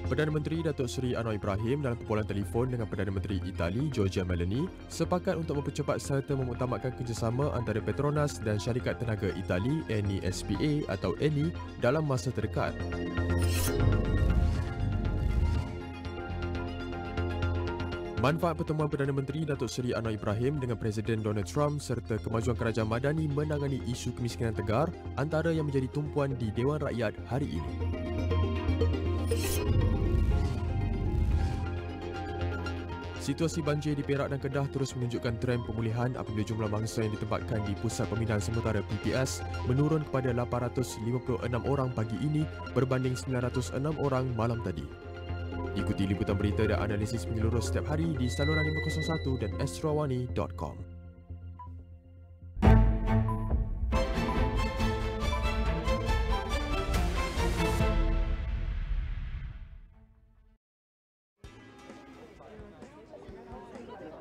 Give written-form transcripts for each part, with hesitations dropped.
Perdana Menteri Datuk Seri Anwar Ibrahim dalam perbualan telefon dengan Perdana Menteri Itali Giorgia Meloni sepakat untuk mempercepat serta memutamakan kerjasama antara Petronas dan Syarikat Tenaga Itali Eni SPA atau Eni dalam masa terdekat. Manfaat pertemuan Perdana Menteri Datuk Seri Anwar Ibrahim dengan Presiden Donald Trump serta kemajuan kerajaan madani menangani isu kemiskinan tegar antara yang menjadi tumpuan di Dewan Rakyat hari ini. Situasi banjir di Perak dan Kedah terus menunjukkan trend pemulihan apabila jumlah mangsa yang ditempatkan di Pusat Pemindahan Sementara PPS menurun kepada 856 orang pagi ini berbanding 906 orang malam tadi. Ikuti liputan berita dan analisis menyeluruh setiap hari di saluran 501 dan astro.awani.com.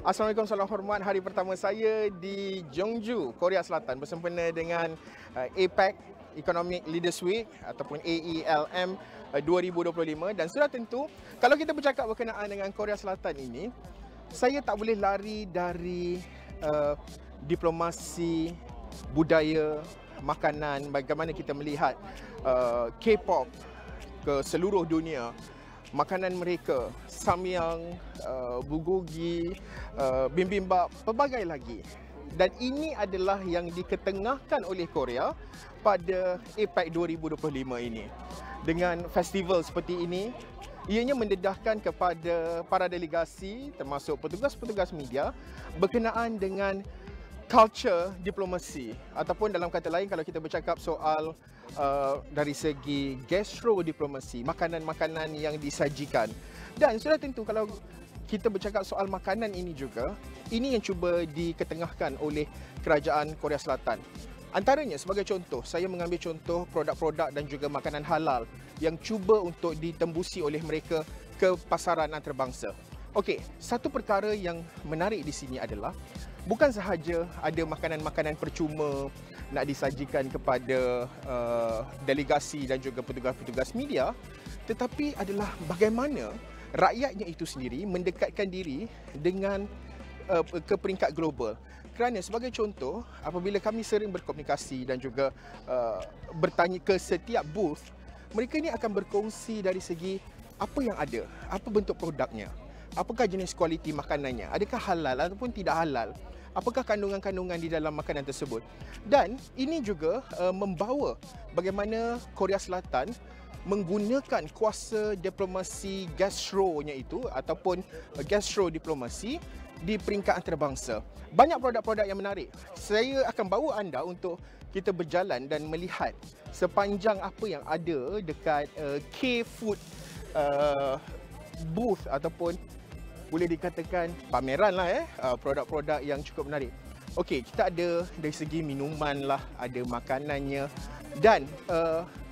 Assalamualaikum, salam hormat. Hari pertama saya di Jeonju, Korea Selatan bersempena dengan APEC Economic Leaders Week ataupun AELM 2025 dan sudah tentu kalau kita bercakap berkenaan dengan Korea Selatan ini, saya tak boleh lari dari diplomasi, budaya, makanan, bagaimana kita melihat K-pop ke seluruh dunia. Makanan mereka, samyang, bulgogi, bibimbap, pelbagai lagi. Dan ini adalah yang diketengahkan oleh Korea pada APEC 2025 ini. Dengan festival seperti ini, ianya mendedahkan kepada para delegasi termasuk petugas-petugas media berkenaan dengan culture diplomasi ataupun dalam kata lain kalau kita bercakap soal dari segi gastrodiplomasi, makanan-makanan yang disajikan. Dan sudah tentu kalau kita bercakap soal makanan ini juga, ini yang cuba diketengahkan oleh kerajaan Korea Selatan. Antaranya sebagai contoh, saya mengambil contoh produk-produk dan juga makanan halal yang cuba untuk ditembusi oleh mereka ke pasaran antarabangsa. Okey, satu perkara yang menarik di sini adalah bukan sahaja ada makanan-makanan percuma nak disajikan kepada delegasi dan juga petugas-petugas media, tetapi adalah bagaimana rakyatnya itu sendiri mendekatkan diri dengan ke peringkat global. Kerana sebagai contoh, apabila kami sering berkomunikasi dan juga bertanya ke setiap booth, mereka ni akan berkongsi dari segi apa yang ada, apa bentuk produknya, apakah jenis kualiti makanannya, adakah halal ataupun tidak halal, apakah kandungan-kandungan di dalam makanan tersebut. Dan ini juga membawa bagaimana Korea Selatan menggunakan kuasa diplomasi gastronya itu ataupun gastrodiplomasi di peringkat antarabangsa. Banyak produk-produk yang menarik. Saya akan bawa anda untuk kita berjalan dan melihat sepanjang apa yang ada dekat K-Food booth ataupun boleh dikatakan pameran lah produk-produk yang cukup menarik. Okey, kita ada dari segi minuman lah, ada makanannya dan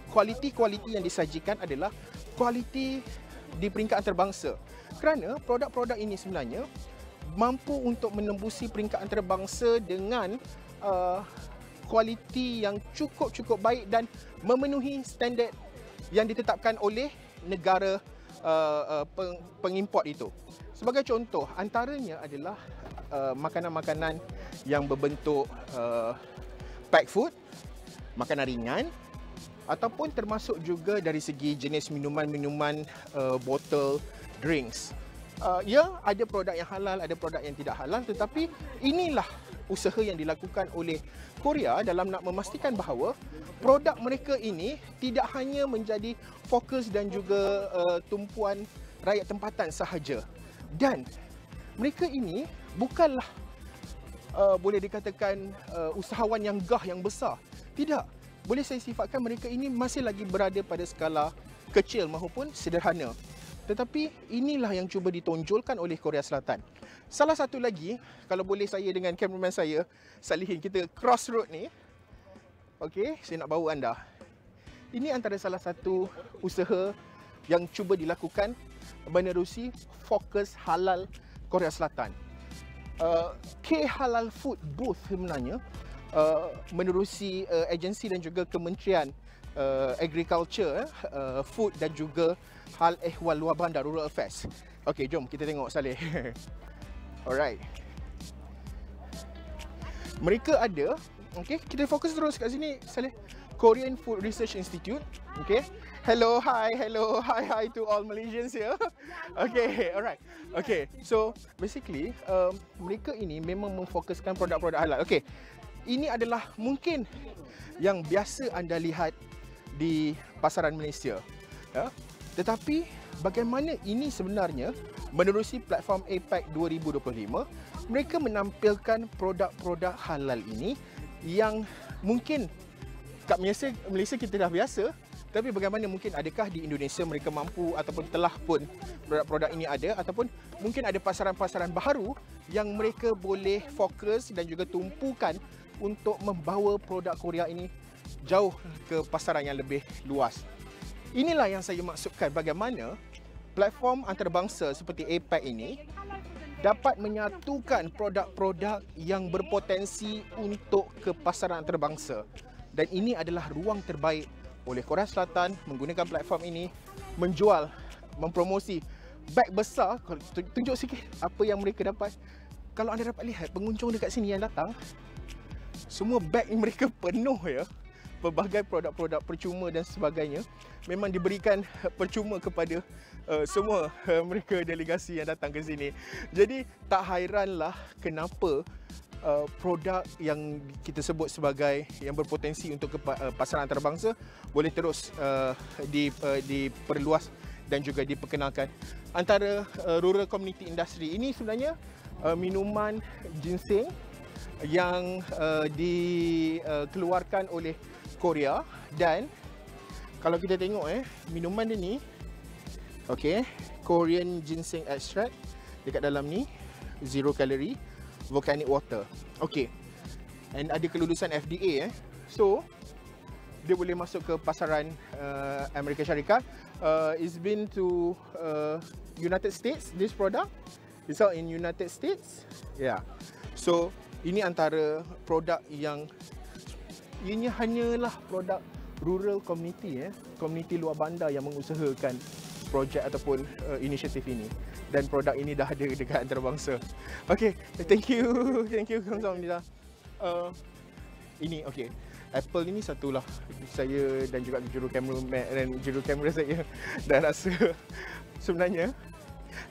kualiti-kualiti yang disajikan adalah kualiti di peringkat antarabangsa. Kerana produk-produk ini sebenarnya mampu untuk menembusi peringkat antarabangsa dengan kualiti yang cukup baik dan memenuhi standard yang ditetapkan oleh negara pengimport itu. Sebagai contoh, antaranya adalah makanan-makanan yang berbentuk pack food, makanan ringan, ataupun termasuk juga dari segi jenis minuman-minuman botol drinks. Ya, ada produk yang halal, ada produk yang tidak halal, tetapi inilah usaha yang dilakukan oleh Korea dalam nak memastikan bahawa produk mereka ini tidak hanya menjadi fokus dan juga tumpuan rakyat tempatan sahaja. Dan mereka ini bukanlah boleh dikatakan usahawan yang gah, yang besar. Tidak. Boleh saya sifatkan mereka ini masih lagi berada pada skala kecil maupun sederhana. Tetapi inilah yang cuba ditonjolkan oleh Korea Selatan. Salah satu lagi, kalau boleh saya dengan cameraman saya salihin kita cross road ni. Okey, saya nak bawa anda. Ini antara salah satu usaha yang cuba dilakukan menerusi fokus halal Korea Selatan. K-Halal Food Booth sebenarnya menerusi agensi dan juga kementerian agriculture, food dan juga hal ehwal luar bandar, rural affairs. Okey, jom kita tengok Saleh. Alright. Mereka ada, okey, kita fokus terus kat sini Saleh. Korean Food Research Institute. Okay. Hello, hi to all Malaysians here. Okay, alright. Okay, so basically mereka ini memang memfokuskan produk-produk halal. Okay, ini adalah mungkin yang biasa anda lihat di pasaran Malaysia. Ya? Tetapi bagaimana ini sebenarnya menerusi platform APEC 2025, mereka menampilkan produk-produk halal ini yang mungkin kat Malaysia kita dah biasa, tapi bagaimana mungkin adakah di Indonesia mereka mampu ataupun telah pun produk-produk ini ada, ataupun mungkin ada pasaran-pasaran baru yang mereka boleh fokus dan juga tumpukan untuk membawa produk Korea ini jauh ke pasaran yang lebih luas. Inilah yang saya maksudkan, bagaimana platform antarabangsa seperti APEC ini dapat menyatukan produk-produk yang berpotensi untuk ke pasaran antarabangsa. Dan ini adalah ruang terbaik oleh Korea Selatan menggunakan platform ini menjual, mempromosi beg besar. Tunjuk sikit apa yang mereka dapat. Kalau anda dapat lihat pengunjung dekat sini yang datang, semua beg mereka penuh ya. Pelbagai produk-produk percuma dan sebagainya memang diberikan percuma kepada semua mereka delegasi yang datang ke sini. Jadi tak hairanlah kenapa produk yang kita sebut sebagai yang berpotensi untuk ke pasaran antarabangsa boleh terus diperluas dan juga diperkenalkan. Antara rural community industry ini sebenarnya minuman ginseng yang dikeluarkan oleh Korea, dan kalau kita tengok minuman dia ni, okey, Korean ginseng extract dekat dalam ni, 0 calorie, volcanic water. Okey. And ada kelulusan FDA So dia boleh masuk ke pasaran Amerika Syarikat. It's been to United States, this product. It's out in United States. Yeah. So ini antara produk yang ini hanyalah produk rural community community luar bandar yang mengusahakan projek ataupun inisiatif ini, dan produk ini dah ada dekat antarabangsa. Okay, thank you kamsahamnida. Ini okay, Apple ini satulah saya dan juga juru kamera saya dah rasa sebenarnya.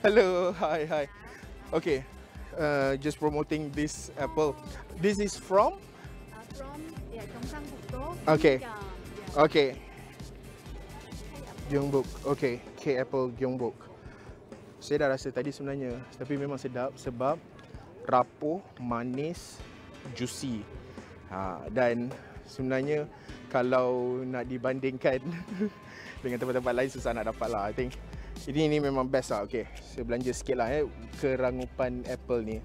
Hello, hi. Okay, just promoting this Apple. This is from okay. Okay. Gyeongbuk. Okay, K Apple Gyeongbuk. Saya dah rasa tadi sebenarnya, tapi memang sedap sebab rapuh, manis, juicy. Dan sebenarnya kalau nak dibandingkan dengan tempat-tempat lain susah nak dapat lah. I think ini memang best lah. Okay, saya belanja sikit lah kerangupan Apple ni.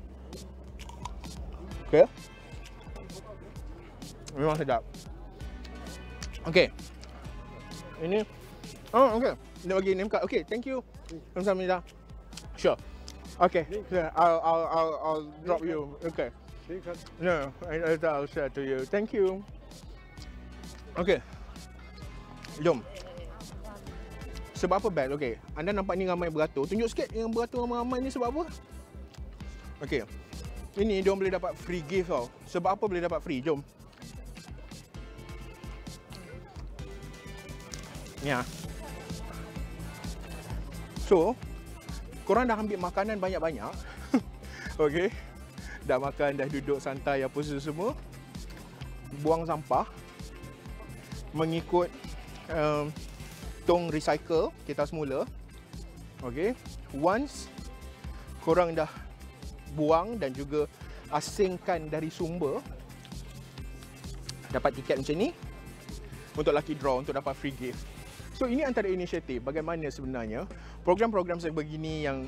Okay, memang sedap. Okay, ini okay. Dia bagi name card. Okay, thank you. Kamsahamnida. Sure. Okay. Yeah, I'll drop you. Okay. No, I'll share to you. Thank you. Okay. Jom. Sebab apa best? Okay. Anda nampak ni ramai beratur. Tunjuk sikit yang beratur ramai-ramai ni sebab apa? Okay. Ini dia boleh dapat free gift tau. Sebab apa boleh dapat free? Jom. Ya. So, korang dah ambil makanan banyak-banyak. Okay. Dah makan, dah duduk santai apa semua. Buang sampah. Mengikut tong recycle kita semula. Okay. Once korang dah buang dan juga asingkan dari sumber, dapat tiket macam ni untuk lucky draw untuk dapat free gift. So ini antara inisiatif bagaimana sebenarnya program-program sebegini yang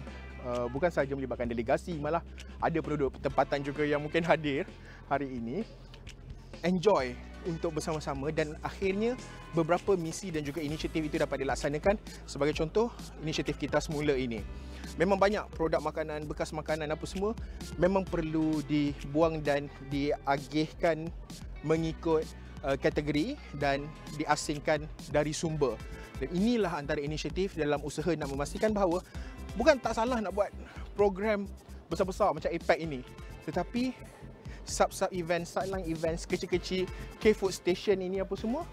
bukan sahaja melibatkan delegasi, malah ada penduduk tempatan juga yang mungkin hadir hari ini, enjoy untuk bersama-sama, dan akhirnya beberapa misi dan juga inisiatif itu dapat dilaksanakan. Sebagai contoh, inisiatif kita semula ini. Memang banyak produk makanan, bekas makanan apa semua memang perlu dibuang dan diagihkan mengikut kategori dan diasingkan dari sumber. Dan inilah antara inisiatif dalam usaha nak memastikan bahawa bukan tak salah nak buat program besar-besar macam APEC ini, tetapi sub-sub event, sideline events kecil-kecil, K-food station ini apa semua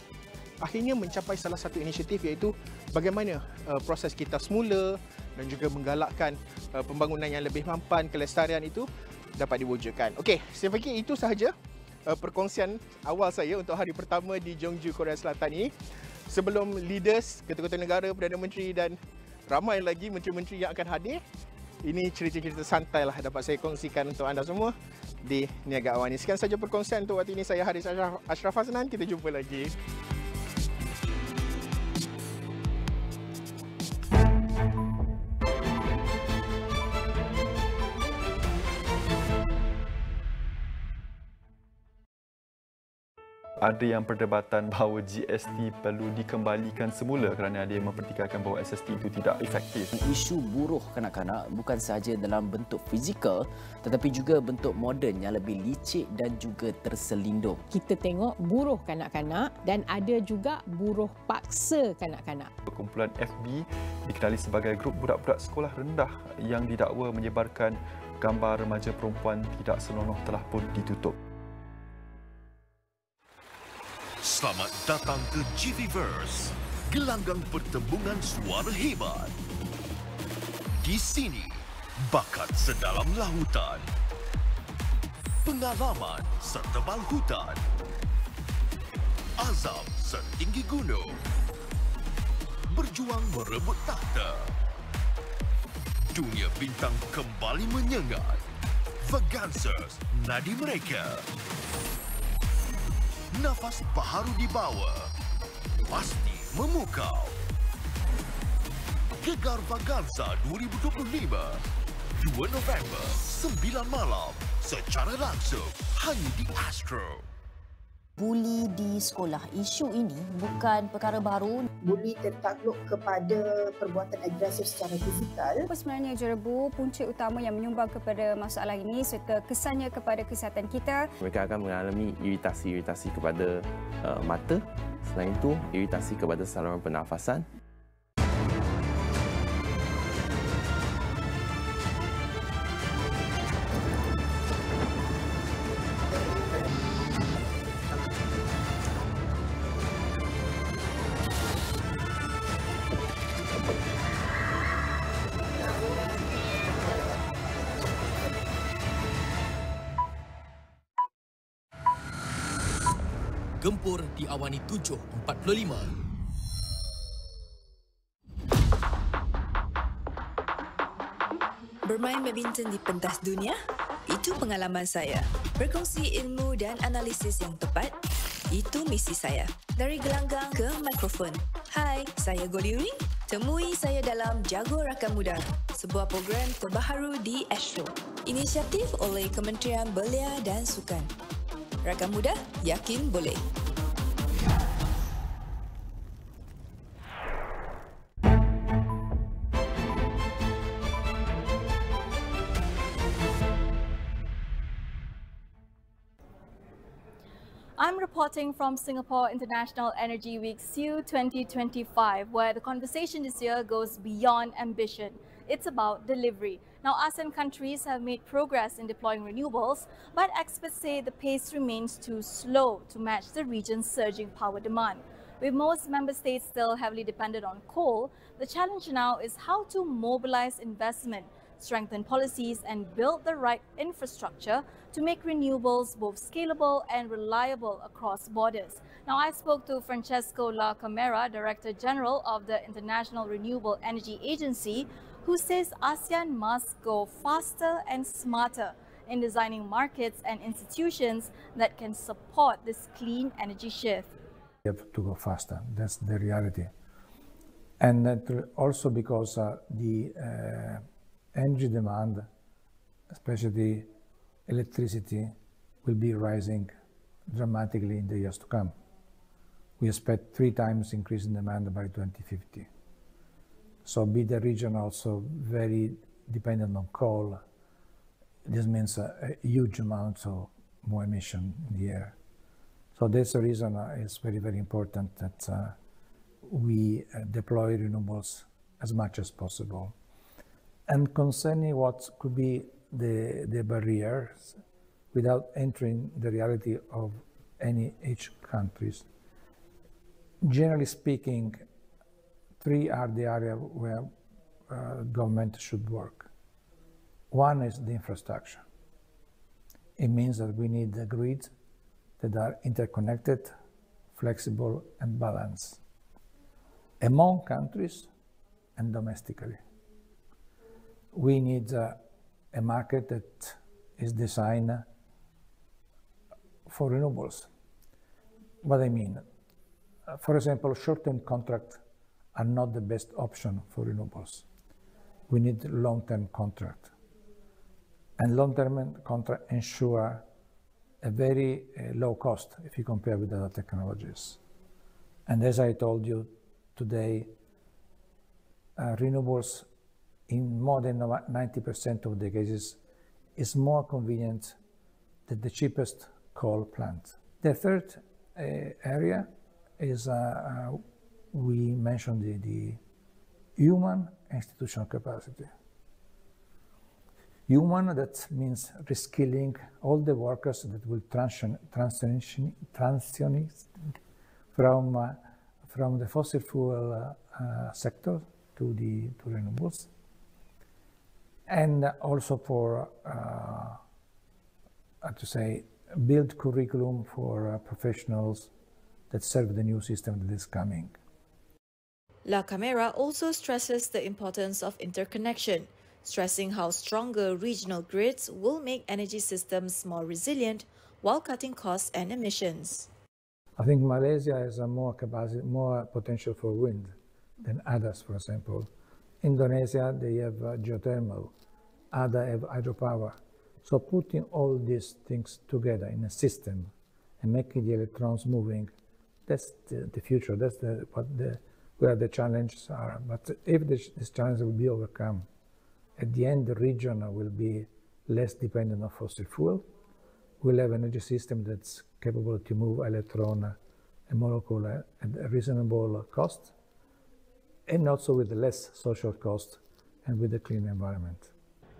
akhirnya mencapai salah satu inisiatif, iaitu bagaimana proses kita semula dan juga menggalakkan pembangunan yang lebih mampan, kelestarian itu dapat diwujudkan. Okey, saya fikir itu sahaja perkongsian awal saya untuk hari pertama di Jeonju, Korea Selatan ini. Sebelum leaders, ketua-ketua negara, Perdana Menteri dan ramai lagi menteri-menteri yang akan hadir, ini cerita-cerita santai lah dapat saya kongsikan untuk anda semua di Niaga AWANI. Sekian saja perkongsian untuk waktu ini. Saya Harits Asyraf. Kita jumpa lagi. Ada yang perdebatan bahawa GST perlu dikembalikan semula kerana ada yang mempertikaikan bahawa SST itu tidak efektif. Isu buruh kanak-kanak bukan sahaja dalam bentuk fizikal tetapi juga bentuk moden yang lebih licik dan juga terselindung. Kita tengok buruh kanak-kanak dan ada juga buruh paksa kanak-kanak. Kumpulan FB dikenali sebagai grup budak-budak sekolah rendah yang didakwa menyebarkan gambar remaja perempuan tidak senonoh telah pun ditutup. Selamat datang ke GVverse, gelanggang pertembungan suara hebat. Di sini, bakat sedalam lautan, pengalaman setebal hutan, azam setinggi gunung, berjuang merebut takhta. Dunia bintang kembali menyengat. Vagansers, nadi mereka. Nafas baharu dibawa, pasti memukau. Gegar Vagansa 2025, 2 November, 9 malam, secara langsung hanya di Astro. Buli di sekolah. Isu ini bukan perkara baru. Buli tertakluk kepada perbuatan agresif secara fizikal. Apa sebenarnya jerebu punca utama yang menyumbang kepada masalah ini serta kesannya kepada kesihatan kita? Mereka akan mengalami iritasi kepada mata. Selain itu, iritasi kepada saluran pernafasan. Gempur di AWANI 7.45. Bermain badminton di pentas dunia? Itu pengalaman saya. Berkongsi ilmu dan analisis yang tepat? Itu misi saya. Dari gelanggang ke mikrofon. Hai, saya Goliuri. Temui saya dalam Jago Rakan Muda, sebuah program terbaharu di Astro. Inisiatif oleh Kementerian Belia dan Sukan. Rakan muda, yakin boleh. I'm reporting from Singapore International Energy Week SIEW 2025, where the conversation this year goes beyond ambition. It's about delivery. Now, ASEAN countries have made progress in deploying renewables, but experts say the pace remains too slow to match the region's surging power demand. With most member states still heavily dependent on coal, the challenge now is how to mobilize investment, strengthen policies, and build the right infrastructure to make renewables both scalable and reliable across borders. Now, I spoke to Francesco La Camera, Director General of the International Renewable Energy Agency, who says ASEAN must go faster and smarter in designing markets and institutions that can support this clean energy shift. We have to go faster, that's the reality. And that also because the energy demand, especially electricity, will be rising dramatically in the years to come. We expect 3 times increase in demand by 2050. So be the region also very dependent on coal, this means a huge amount of more emission in the air. So that's the reason it's very, very important that we deploy renewables as much as possible. And concerning what could be the barriers, without entering the reality of each countries, generally speaking, three are the area where government should work. One is the infrastructure. It means that we need the grids that are interconnected, flexible, and balanced among countries and domestically. We need a market that is designed for renewables. What I mean, for example, short-term contracts are not the best option for renewables. We need long-term contract. And long-term contract ensure a very low cost if you compare with other technologies. And as I told you today, renewables in more than 90% of the cases is more convenient than the cheapest coal plant. The third area is we mentioned the human institutional capacity. Human, that means reskilling all the workers that will transition from the fossil fuel sector to renewables, and also for build curriculum for professionals that serve the new system that is coming. La Camera also stresses the importance of interconnection, stressing how stronger regional grids will make energy systems more resilient while cutting costs and emissions. I think Malaysia has more potential for wind than others, for example. Indonesia, they have geothermal, others have hydropower. So putting all these things together in a system and making the electrons moving, that's the future, that's where the challenges are. But if this challenge will be overcome, at the end the region will be less dependent on fossil fuel. We'll have an energy system that's capable to move electron and molecule at a reasonable cost, and also with less social cost and with a clean environment.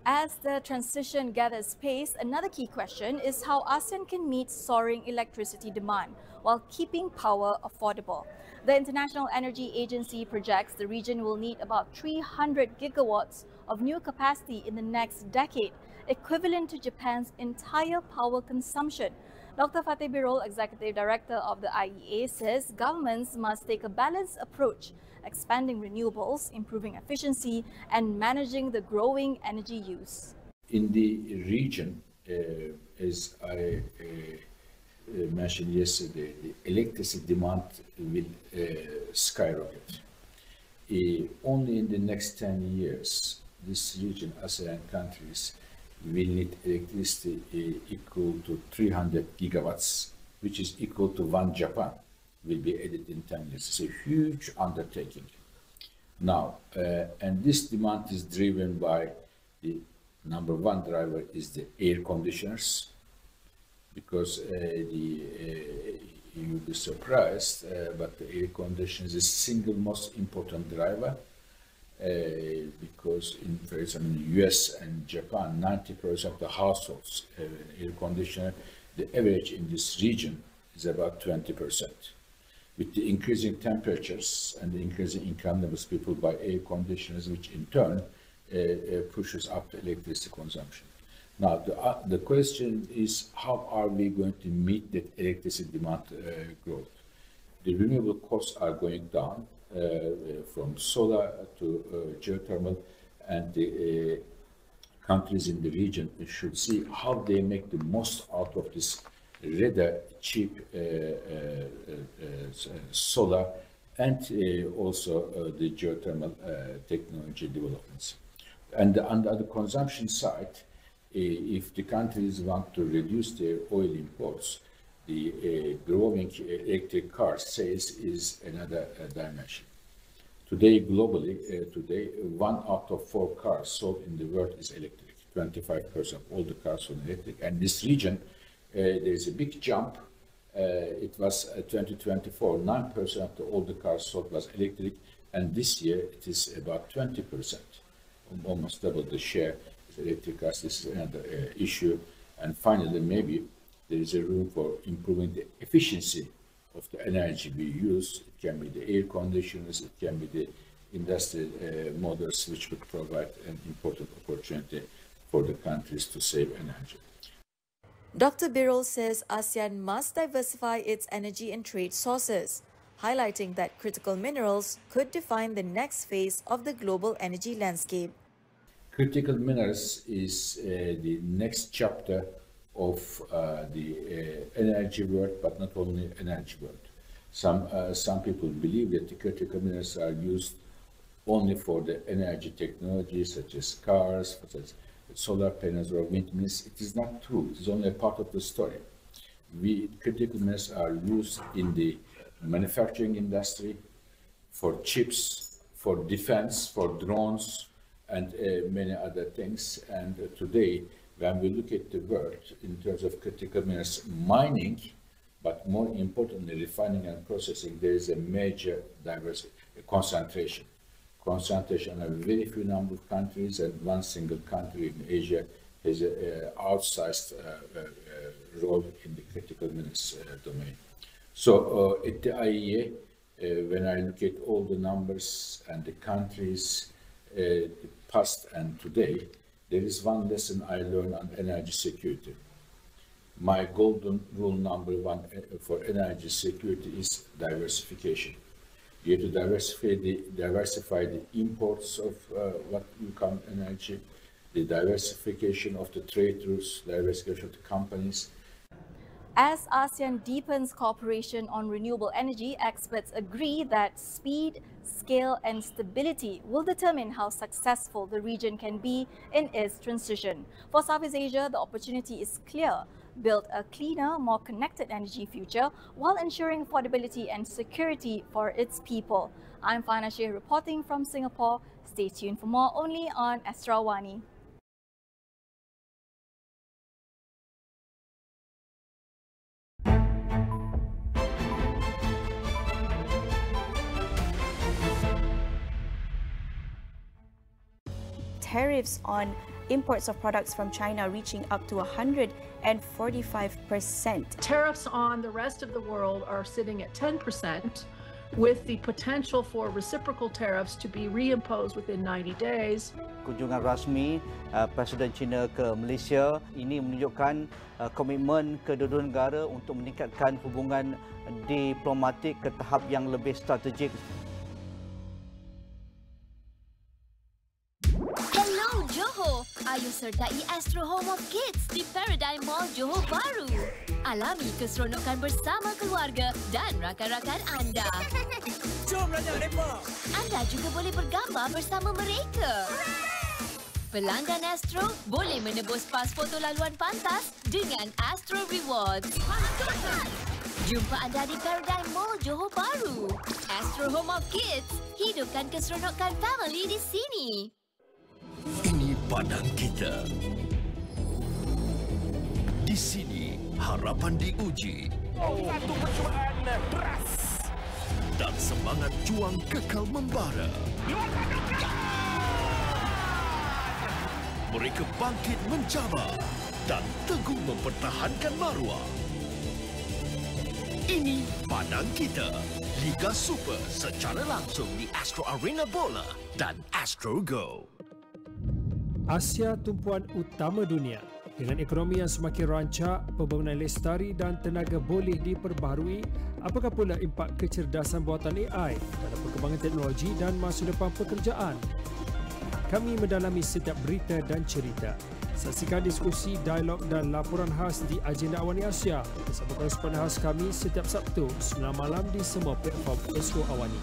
As the transition gathers pace, another key question is how ASEAN can meet soaring electricity demand while keeping power affordable. The International Energy Agency projects the region will need about 300 gigawatts of new capacity in the next decade, equivalent to Japan's entire power consumption. Dr. Fateh Birol, Executive Director of the IEA, says governments must take a balanced approach, expanding renewables, improving efficiency, and managing the growing energy use. In the region, as I mentioned yesterday, the electricity demand will skyrocket. Only in the next 10 years, this region, ASEAN countries, will need electricity equal to 300 gigawatts, which is equal to one Japan, will be added in 10 years. It's a huge undertaking. Now, and this demand is driven by the number one driver is the air conditioners, because you'll be surprised, but the air conditioners is the single most important driver. Because for example, in the US and Japan, 90% of the households have an air conditioner. The average in this region is about 20%. With the increasing temperatures and the increasing income levels, people buy air conditioners, which in turn pushes up the electricity consumption. Now, the question is, how are we going to meet that electricity demand growth? The renewable costs are going down. From solar to geothermal, and the countries in the region should see how they make the most out of this rather cheap solar and also the geothermal technology developments. And on the consumption side, if the countries want to reduce their oil imports, the growing electric car sales is another dimension. Today, globally, 1 out of 4 cars sold in the world is electric. 25% of all the cars are electric. And this region, there is a big jump It was 2024, 9% of all the cars sold was electric, and this year it is about 20%, almost double the share of electric cars. This is another issue. And finally, maybe there is a room for improving the efficiency of the energy we use. It can be the air conditioners, it can be the industrial models, which would provide an important opportunity for the countries to save energy. Dr. Birol says ASEAN must diversify its energy and trade sources, highlighting that critical minerals could define the next phase of the global energy landscape. Critical minerals is the next chapter of the energy world, but not only energy world. Some people believe that the critical minerals are used only for the energy technology, such as cars, such as solar panels or windmills. It is not true. It is only a part of the story. Critical minerals are used in the manufacturing industry, for chips, for defense, for drones, and many other things. And today, when we look at the world in terms of critical minerals mining, but more importantly, refining and processing, there is a major concentration on a very few number of countries, and one single country in Asia has an outsized role in the critical minerals domain. So at the IEA, when I look at all the numbers and the countries, the past and today, there is one lesson I learned on energy security. My golden rule number one for energy security is diversification. You have to diversify the imports of what you call energy, the diversification of the trade routes, diversification of the companies. As ASEAN deepens cooperation on renewable energy, experts agree that speed, scale and stability will determine how successful the region can be in its transition. For Southeast Asia, the opportunity is clear. Build a cleaner, more connected energy future while ensuring affordability and security for its people. I'm Farhana reporting from Singapore. Stay tuned for more only on Astro AWANI. Tariffs on imports of products from China reaching up to 145%. Tariffs on the rest of the world are sitting at 10%, with the potential for reciprocal tariffs to be reimposed within 90 days. Kunjungan rasmi Presiden China ke Malaysia ini menunjukkan komitmen kedua-dua negara untuk meningkatkan hubungan diplomatik ke tahap yang lebih strategik. Hello Johor, ayo sertai Astro Home of Kids di Paradigm Mall Johor Bahru. Alami keseronokan bersama keluarga dan rakan-rakan anda. Jom Raja Lepak. Anda juga boleh bergambar bersama mereka. Pelanggan Astro boleh menebus pas foto laluan pantas dengan Astro Rewards. Jumpa anda di Paradigm Mall Johor Bahru. Astro Home of Kids, hidupkan keseronokan family di sini. Ini padang kita. Di sini harapan diuji. Satu percubaan beras. Dan semangat juang kekal membara. Mereka bangkit mencabar dan teguh mempertahankan maruah. Ini padang kita. Liga Super secara langsung di Astro Arena Bola dan Astro Go. Asia tumpuan utama dunia. Dengan ekonomi yang semakin rancak, pembangunan lestari dan tenaga boleh diperbaharui, apakah pula impak kecerdasan buatan AI dalam perkembangan teknologi dan masa depan pekerjaan? Kami mendalami setiap berita dan cerita. Saksikan diskusi, dialog dan laporan khas di Agenda AWANI Asia bersama koresponden khas kami setiap Sabtu 9 malam di semua platform Astro AWANI.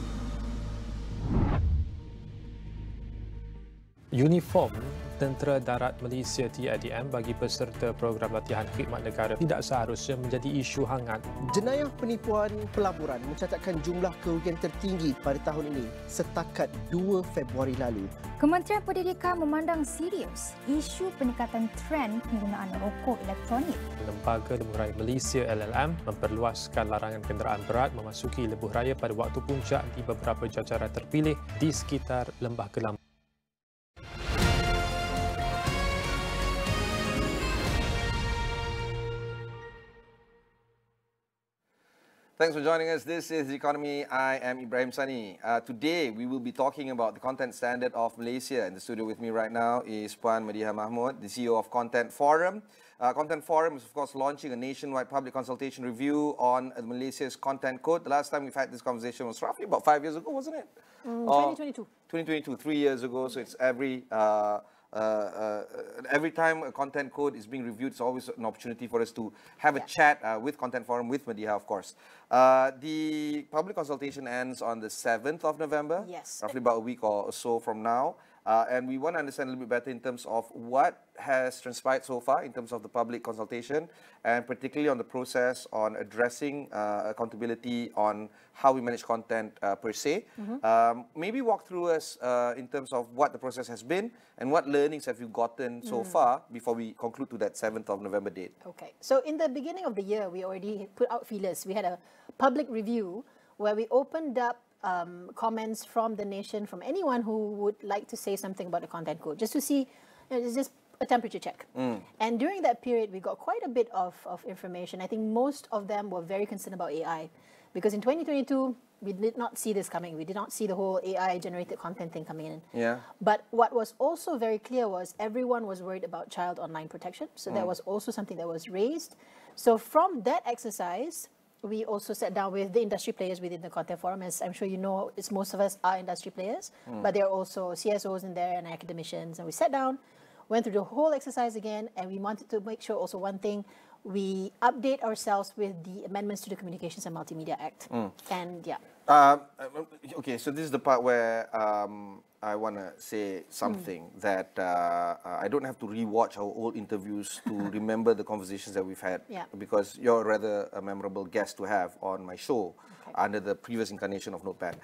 Uniform Tentera Darat Malaysia TADM bagi peserta program latihan khidmat negara tidak seharusnya menjadi isu hangat. Jenayah penipuan pelaburan mencatatkan jumlah kerugian tertinggi pada tahun ini setakat 2 Februari lalu. Kementerian Pendidikan memandang serius isu peningkatan trend penggunaan rokok elektronik. Lembaga Lebuh Malaysia LLM memperluaskan larangan kenderaan berat memasuki lebuh raya pada waktu puncak di beberapa jajaran terpilih di sekitar Lembah Kelam. Thanks for joining us. This is The Economy. I am Ibrahim Sani. Today, we will be talking about the content standard of Malaysia. In the studio with me right now is Puan Madiha Mahmud, the CEO of Content Forum. Content Forum is, of course, launching a nationwide public consultation review on Malaysia's content code. The last time we've had this conversation was roughly about 5 years ago, wasn't it? 2022. 2022, 3 years ago. So it's every time a content code is being reviewed, it's always an opportunity for us to have a chat with Content Forum, with Madiha, of course. The public consultation ends on the 7th of November, roughly about a week or so from now. And we want to understand a little bit better in terms of what has transpired so far in terms of the public consultation, and particularly on the process on addressing accountability on how we manage content per se. Maybe walk through us in terms of what the process has been and what learnings have you gotten so far before we conclude to that 7th of November date. Okay, so in the beginning of the year, we already put out feelers. We had a public review where we opened up comments from the nation, from anyone who would like to say something about the content code, just to see, it's just a temperature check. And during that period, we got quite a bit of information. I think most of them were very concerned about AI, because in 2022, we did not see this coming. We did not see the whole AI-generated content thing coming in. Yeah. But what was also very clear was everyone was worried about child online protection. So that was also something that was raised. So from that exercise, we also sat down with the industry players within the Content Forum. As I'm sure you know, most of us are industry players, but there are also CSOs in there and academicians. And we sat down, went through the whole exercise again, and we wanted to make sure also one thing, we update ourselves with the amendments to the Communications and Multimedia Act. And yeah. Okay, so this is the part where I want to say something that I don't have to rewatch our old interviews to remember the conversations that we've had, because you're rather a memorable guest to have on my show under the previous incarnation of Notepad.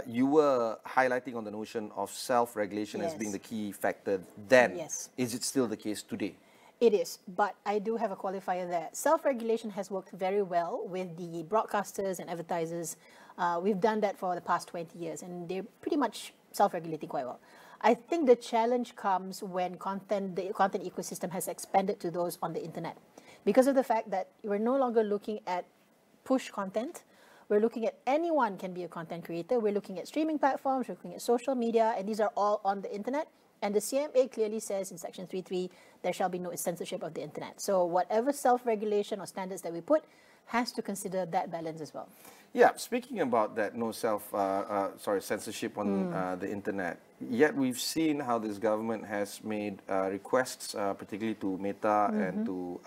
You were highlighting on the notion of self-regulation as being the key factor then. Is it still the case today? It is, but I do have a qualifier there. Self-regulation has worked very well with the broadcasters and advertisers. We've done that for the past 20 years, and they're pretty much self-regulating quite well. I think the challenge comes when the content ecosystem has expanded to those on the internet. Because of the fact that we're no longer looking at push content, we're looking at anyone can be a content creator. We're looking at streaming platforms, we're looking at social media, and these are all on the internet. And the CMA clearly says in Section 3.3, there shall be no censorship of the internet. So whatever self-regulation or standards that we put has to consider that balance as well. Yeah, speaking about that, no censorship on the internet. Yet we've seen how this government has made requests, particularly to Meta and to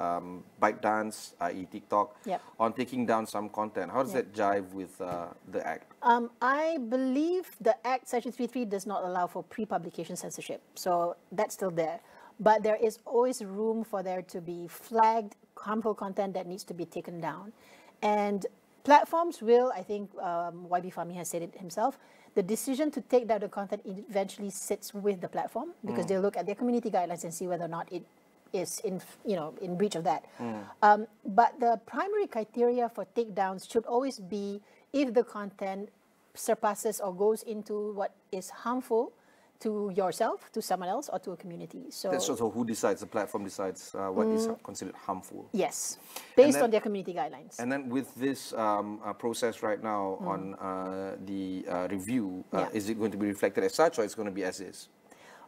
ByteDance, i.e. TikTok, on taking down some content. How does that jive with the Act? I believe the Act, Section 3.3, does not allow for pre-publication censorship. So that's still there. But there is always room for there to be flagged harmful content that needs to be taken down. And platforms will, I think YB Fahmi has said it himself, the decision to take down the content eventually sits with the platform, because they'll look at their community guidelines and see whether or not it is in breach of that. But the primary criteria for takedowns should always be if the content surpasses or goes into what is harmful to yourself, to someone else, or to a community. So that's also who decides, the platform decides what is considered harmful. Yes, based on their community guidelines. And then with this process right now on the review, is it going to be reflected as such, or it's going to be as is?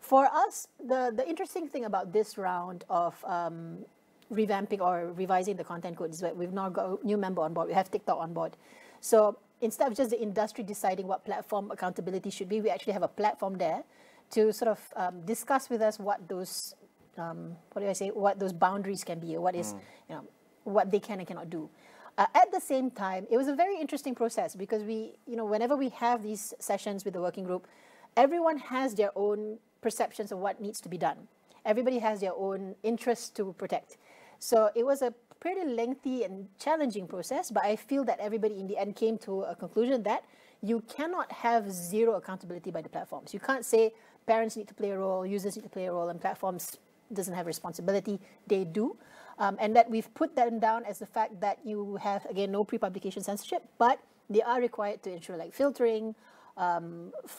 For us, the interesting thing about this round of revamping or revising the content code is that we've now got a new member on board. We have TikTok on board. So instead of just the industry deciding what platform accountability should be, we actually have a platform there to sort of discuss with us what those, what those boundaries can be, or what is, what they can and cannot do. At the same time, it was a very interesting process, because we, whenever we have these sessions with the working group, everyone has their own perceptions of what needs to be done. Everybody has their own interests to protect. So it was a pretty lengthy and challenging process, but I feel that everybody in the end came to a conclusion that you cannot have zero accountability by the platforms. You can't say parents need to play a role, users need to play a role, and platforms doesn't have responsibility. They do. And that we've put them down as the fact that you have, again, no pre-publication censorship, but they are required to ensure like filtering,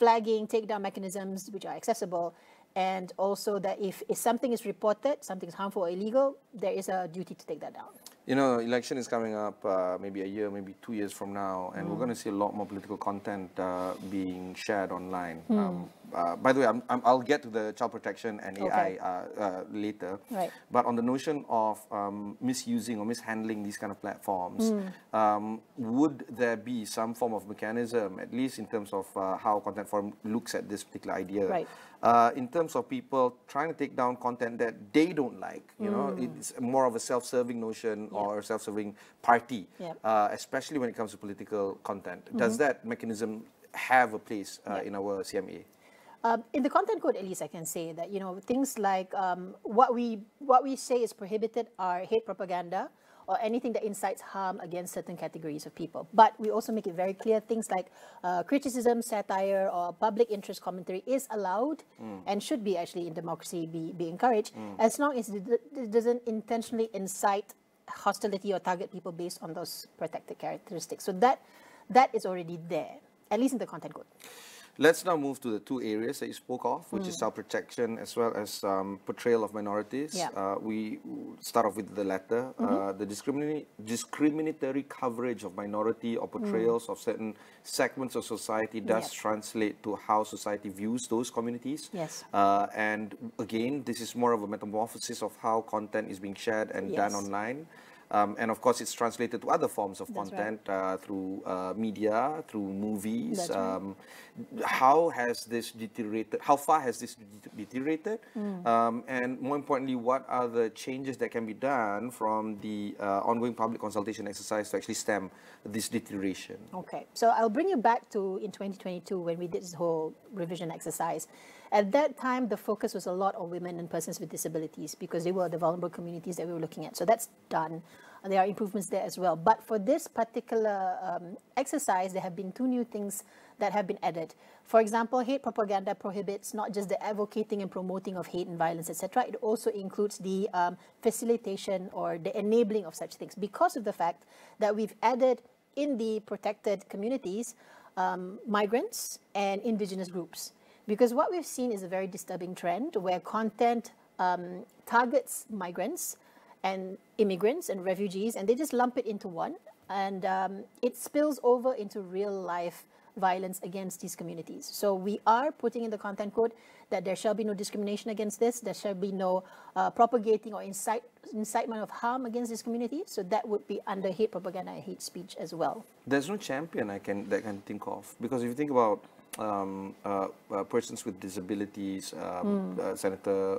flagging, takedown mechanisms which are accessible, and also that if something is reported, something is harmful or illegal, there is a duty to take that down. You know, election is coming up maybe a year, maybe 2 years from now, and we're going to see a lot more political content being shared online. By the way, I'll get to the child protection and AI later. Right. But on the notion of misusing or mishandling these kind of platforms, would there be some form of mechanism, at least in terms of how Content Forum looks at this particular idea? Right. In terms of people trying to take down content that they don't like, you know, it's more of a self-serving notion or a self-serving party, especially when it comes to political content. Does that mechanism have a place in our CMA? In the content code, at least I can say that, you know, things like what we say is prohibited are hate propaganda or anything that incites harm against certain categories of people. But we also make it very clear things like criticism, satire, or public interest commentary is allowed and should be actually in democracy be encouraged as long as it doesn't intentionally incite hostility or target people based on those protected characteristics. So that is already there, at least in the content code. Let's now move to the two areas that you spoke of, which is self-protection as well as portrayal of minorities. We start off with the latter. The discriminatory coverage of minority or portrayals of certain segments of society does translate to how society views those communities. Yes. And again, this is more of a metamorphosis of how content is being shared and done online. And of course, it's translated to other forms of content through media, through movies. How has this deteriorated? How far has this deteriorated? And more importantly, what are the changes that can be done from the ongoing public consultation exercise to actually stem this deterioration? Okay, so I'll bring you back to in 2022 when we did this whole revision exercise. At that time, the focus was a lot on women and persons with disabilities because they were the vulnerable communities that we were looking at. So that's done. There are improvements there as well. But for this particular exercise, there have been two new things that have been added. For example, hate propaganda prohibits not just the advocating and promoting of hate and violence, etc. It also includes the facilitation or the enabling of such things because of the fact that we've added in the protected communities migrants and indigenous groups. Because what we've seen is a very disturbing trend where content targets migrants and immigrants and refugees, and they just lump it into one, and it spills over into real-life violence against these communities. So we are putting in the content code that there shall be no discrimination against this, there shall be no propagating or incitement of harm against this community, so that would be under hate propaganda and hate speech as well. There's no champion that I can think of, because if you think about persons with disabilities, Senator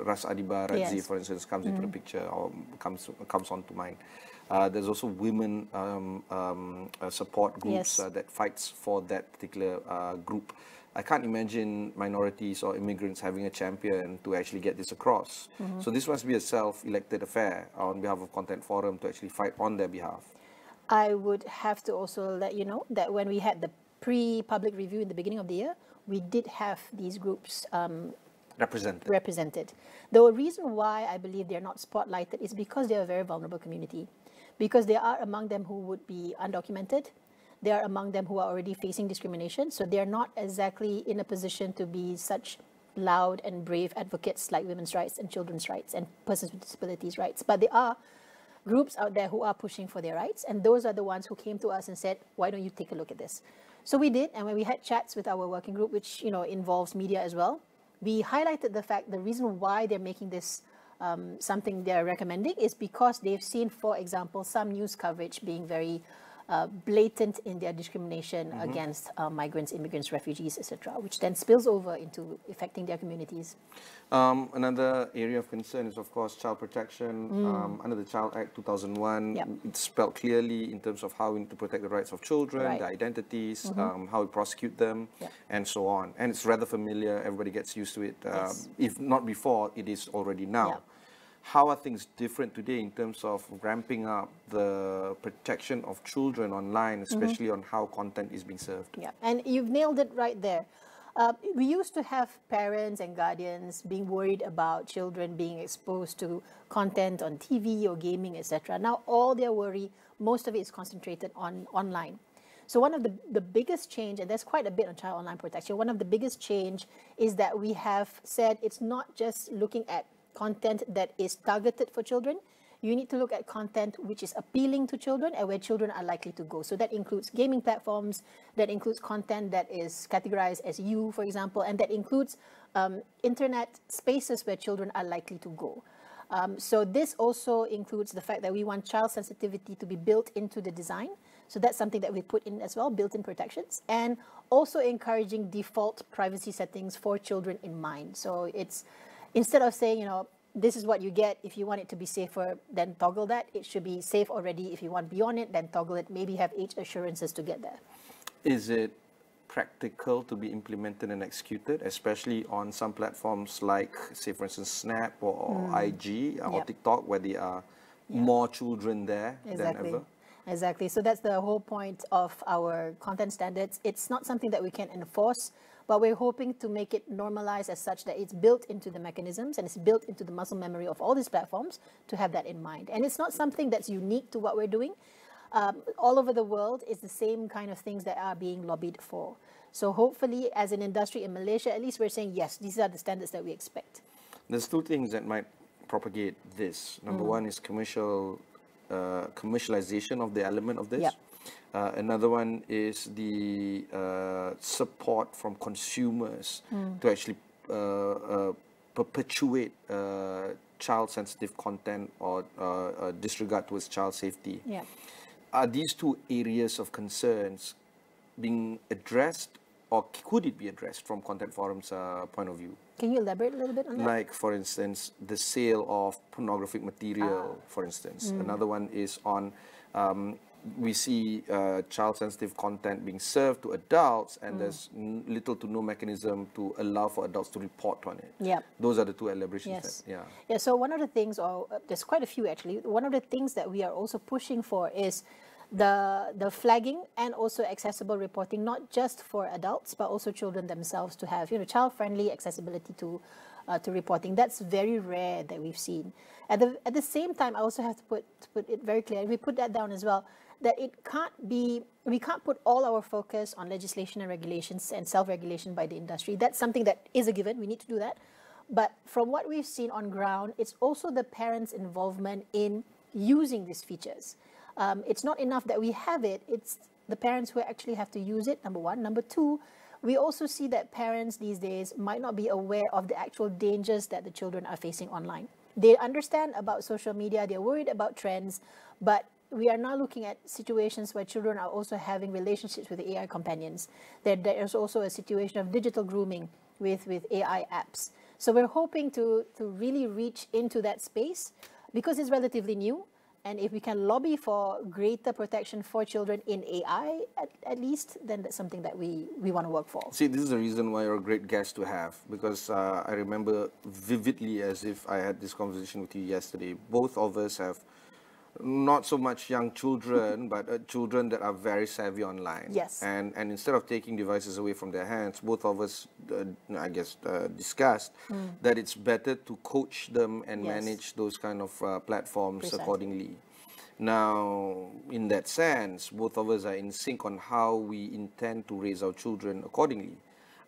Ras Adiba Radzi, for instance, comes into the picture or comes onto mind. There's also women support groups that fights for that particular group. I can't imagine minorities or immigrants having a champion to actually get this across. So this must be a self-elected affair on behalf of Content Forum to actually fight on their behalf. I would have to also let you know that when we had the pre-public review in the beginning of the year, we did have these groups represented. The reason why I believe they're not spotlighted is because they're a very vulnerable community. Because there are among them who would be undocumented, there are among them who are already facing discrimination, so they're not exactly in a position to be such loud and brave advocates like women's rights and children's rights and persons with disabilities rights. But there are groups out there who are pushing for their rights, and those are the ones who came to us and said, why don't you take a look at this? So we did, and when we had chats with our working group, which involves media as well, we highlighted the fact the reason why they're making this something they're recommending is because they've seen, for example, some news coverage being very blatant in their discrimination against migrants, immigrants, refugees, etc., which then spills over into affecting their communities. Another area of concern is, of course, child protection. Under the Child Act 2001, it's spelled clearly in terms of how we need to protect the rights of children, their identities, how we prosecute them, and so on. And it's rather familiar. Everybody gets used to it. If not before, it is already now. How are things different today in terms of ramping up the protection of children online, especially on how content is being served? Yeah, and you've nailed it right there. We used to have parents and guardians being worried about children being exposed to content on TV or gaming, etc. Now all their worry, most of it is concentrated on online. So one of the biggest change, and there's quite a bit on child online protection, one of the biggest change is that we have said it's not just looking at content that is targeted for children. You need to look at content which is appealing to children and where children are likely to go. So that includes gaming platforms, that includes content that is categorized as SIEW, for example, and that includes internet spaces where children are likely to go. So this also includes the fact that we want child sensitivity to be built into the design. So that's something that we put in as well, built-in protections, and also encouraging default privacy settings for children in mind. So it's instead of saying, you know, this is what you get. If you want it to be safer, then toggle that. It should be safe already. If you want beyond it, then toggle it. Maybe have age assurances to get there. Is it practical to be implemented and executed, especially on some platforms like, say, for instance, Snap or IG or TikTok, where there are more children there than ever? Exactly. So that's the whole point of our content standards. It's not something that we can enforce, but we're hoping to make it normalized as such that it's built into the mechanisms and it's built into the muscle memory of all these platforms to have that in mind. And it's not something that's unique to what we're doing. All over the world, it's the same kind of things that are being lobbied for. So hopefully, as an industry in Malaysia, at least we're saying, yes, these are the standards that we expect. There's two things that might propagate this. Number one is commercialization of the element of this. Another one is the support from consumers to actually perpetuate child-sensitive content or disregard towards child safety. Are these two areas of concerns being addressed, or could it be addressed from Content Forum's point of view? Can you elaborate a little bit on that? Like, for instance, the sale of pornographic material, for instance. Another one is on, we see child-sensitive content being served to adults, and there's little to no mechanism to allow for adults to report on it. Those are the two elaborations. So one of the things, or there's quite a few actually, one of the things that we are also pushing for is the flagging and also accessible reporting, not just for adults but also children themselves, to have, you know, child-friendly accessibility to reporting. That's very rare that we've seen. At the same time, I also have to put it very clear, we put that down as well, that it can't be, we can't put all our focus on legislation and regulations and self-regulation by the industry. That's something that is a given, we need to do that. But from what we've seen on ground, it's also the parents' involvement in using these features. It's not enough that we have it, it's the parents who actually have to use it, number one. Number two, we also see that parents these days might not be aware of the actual dangers that the children are facing online. They understand about social media, they're worried about trends, but we are now looking at situations where children are also having relationships with AI companions. There is also a situation of digital grooming with AI apps. So we're hoping to really reach into that space because it's relatively new. And if we can lobby for greater protection for children in AI, at least, then that's something that we want to work for. See, this is the reason why you're a great guest to have, because I remember vividly as if I had this conversation with you yesterday. Both of us have not so much young children, but children that are very savvy online. Yes. And instead of taking devices away from their hands, both of us, discussed that it's better to coach them and manage those kind of platforms accordingly. Now, in that sense, both of us are in sync on how we intend to raise our children accordingly.